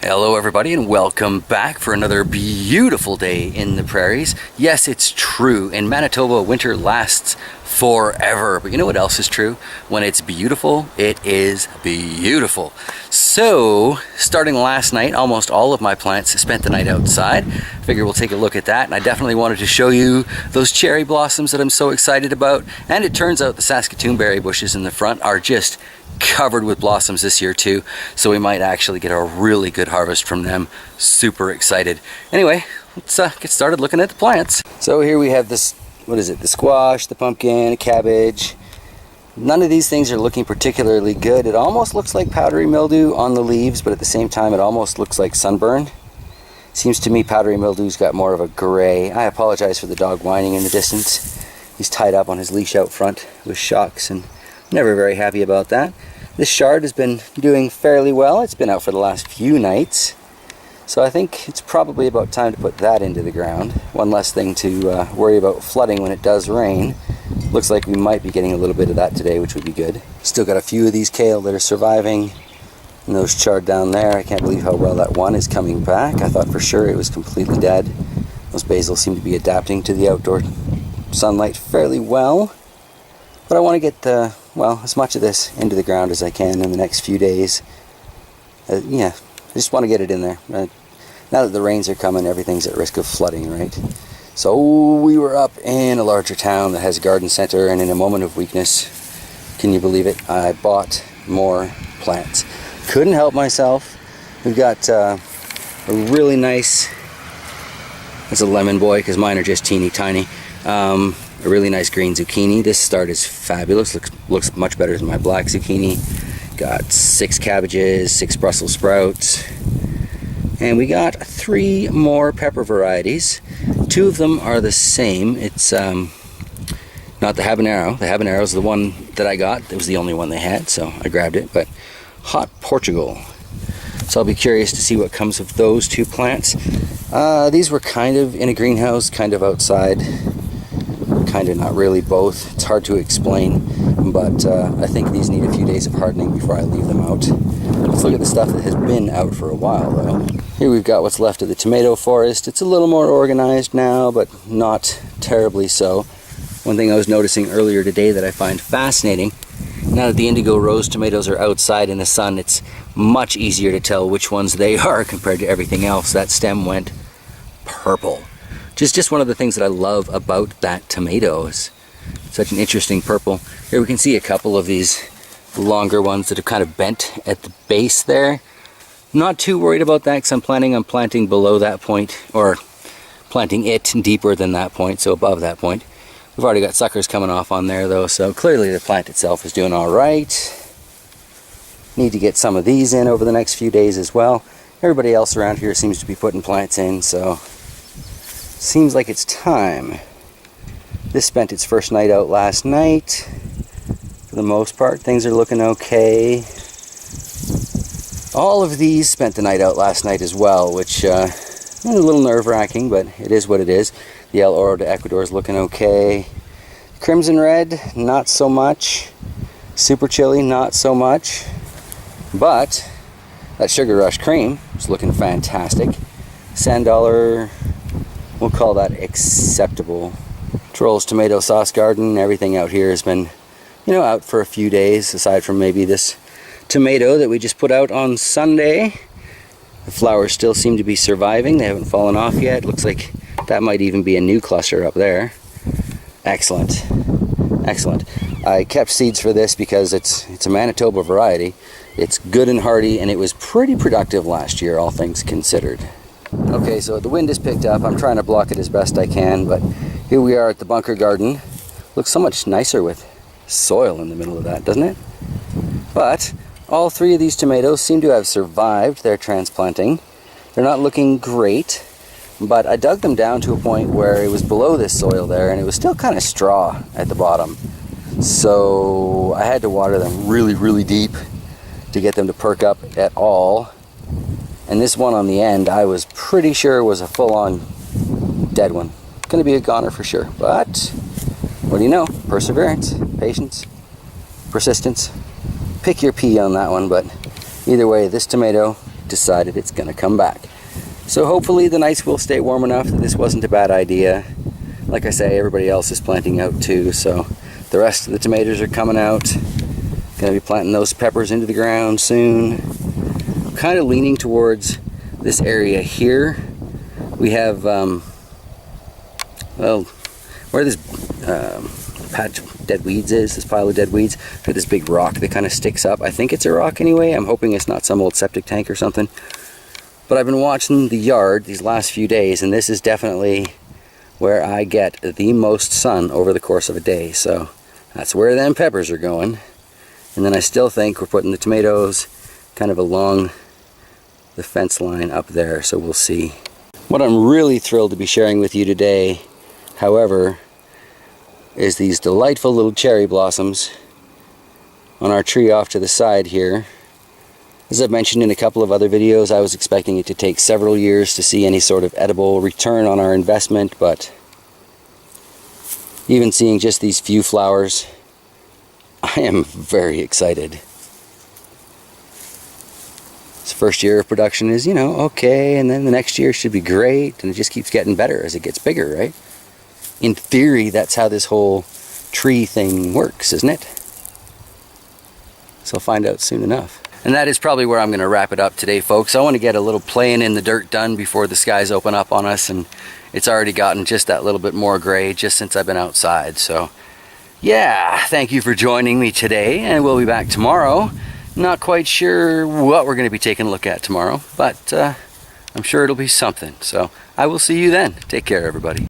Hello everybody and welcome back for another beautiful day in the prairies. Yes, it's true. In Manitoba, winter lasts forever. But you know what else is true? When it's beautiful, it is beautiful. So, starting last night, almost all of my plants spent the night outside. Figure we'll take a look at that. And I definitely wanted to show you those cherry blossoms that I'm so excited about. And it turns out the Saskatoon berry bushes in the front are just covered with blossoms this year too, so we might actually get a really good harvest from them. Super excited. Anyway, let's get started looking at the plants. So here we have this, what is it, the squash, the pumpkin, cabbage. None of these things are looking particularly good. It almost looks like powdery mildew on the leaves, but at the same time it almost looks like sunburn. Seems to me powdery mildew's got more of a gray. I apologize for the dog whining in the distance. He's tied up on his leash out front with shocks and never very happy about that. This chard has been doing fairly well. It's been out for the last few nights. So I think it's probably about time to put that into the ground. One less thing to worry about flooding when it does rain. Looks like we might be getting a little bit of that today, which would be good. Still got a few of these kale that are surviving. And those chard down there, I can't believe how well that one is coming back. I thought for sure it was completely dead. Those basil seem to be adapting to the outdoor sunlight fairly well. But I want to get well, as much of this into the ground as I can in the next few days. Yeah, I just want to get it in there. Now that the rains are coming, everything's at risk of flooding, right? So we were up in a larger town that has a garden center, and in a moment of weakness, can you believe it, I bought more plants. Couldn't help myself. We've got a really nice, it's a lemon boy because mine are just teeny tiny. A really nice green zucchini. This start is fabulous. Looks much better than my black zucchini. Got 6 cabbages, 6 Brussels sprouts, and we got 3 more pepper varieties. 2 of them are the same. It's not the habanero. The habanero is the one that I got. It was the only one they had, so I grabbed it. But hot Portugal. So I'll be curious to see what comes of those 2 plants. These were kind of in a greenhouse, kind of outside. Kind of not really both. It's hard to explain, but I think these need a few days of hardening before I leave them out. Let's look at the stuff that has been out for a while though. Here we've got what's left of the tomato forest. It's a little more organized now, but not terribly so. One thing I was noticing earlier today that I find fascinating, now that the indigo rose tomatoes are outside in the sun, it's much easier to tell which ones they are compared to everything else. That stem went purple. Just one of the things that I love about that tomato is such an interesting purple. Here we can see a couple of these longer ones that have kind of bent at the base there. Not too worried about that because I'm planning on planting below that point, or planting it deeper than that point, so above that point. We've already got suckers coming off on there though, so clearly the plant itself is doing all right. Need to get some of these in over the next few days as well. Everybody else around here seems to be putting plants in, so seems like it's time. This spent its first night out last night. For the most part, things are looking okay. All of these spent the night out last night as well, which is a little nerve-wracking, but it is what it is. The El Oro de Ecuador is looking okay. Crimson Red, not so much. Super Chili, not so much. But that Sugar Rush Cream is looking fantastic. Sand Dollar, we'll call that acceptable. Troll's Tomato Sauce Garden, everything out here has been, out for a few days, aside from maybe this tomato that we just put out on Sunday. The flowers still seem to be surviving. They haven't fallen off yet. Looks like that might even be a new cluster up there. Excellent. Excellent. I kept seeds for this because it's a Manitoba variety. It's good and hardy, and it was pretty productive last year, all things considered. Okay, so the wind has picked up. I'm trying to block it as best I can, but here we are at the bunker garden. Looks so much nicer with soil in the middle of that, doesn't it? But all 3 of these tomatoes seem to have survived their transplanting. They're not looking great, but I dug them down to a point where it was below this soil there, and it was still kind of straw at the bottom. So I had to water them really, really deep to get them to perk up at all. And this one on the end, I was pretty sure was a full-on dead one. Gonna be a goner for sure, but what do you know? Perseverance, patience, persistence. Pick your P on that one, but either way, this tomato decided it's gonna come back. So hopefully the nights will stay warm enough that this wasn't a bad idea. Like I say, everybody else is planting out too, so the rest of the tomatoes are coming out. Gonna be planting those peppers into the ground soon. Kind of leaning towards this area here. We have, well, where this patch of dead weeds is, this pile of dead weeds, or this big rock that kind of sticks up. I think it's a rock anyway. I'm hoping it's not some old septic tank or something. But I've been watching the yard these last few days, and this is definitely where I get the most sun over the course of a day. So that's where them peppers are going. And then I still think we're putting the tomatoes kind of along the fence line up there, so we'll see. What I'm really thrilled to be sharing with you today, however, is these delightful little cherry blossoms on our tree off to the side here. As I've mentioned in a couple of other videos, I was expecting it to take several years to see any sort of edible return on our investment, but even seeing just these few flowers, I am very excited. This first year of production is, you know, okay, and then the next year should be great, and it just keeps getting better as it gets bigger, right? In theory, that's how this whole tree thing works, isn't it? So I'll find out soon enough. And that is probably where I'm going to wrap it up today, folks. I want to get a little playing in the dirt done before the skies open up on us, and it's already gotten just that little bit more gray just since I've been outside. So yeah, thank you for joining me today, and we'll be back tomorrow. Not quite sure what we're going to be taking a look at tomorrow, but I'm sure it'll be something. So I will see you then. Take care, everybody.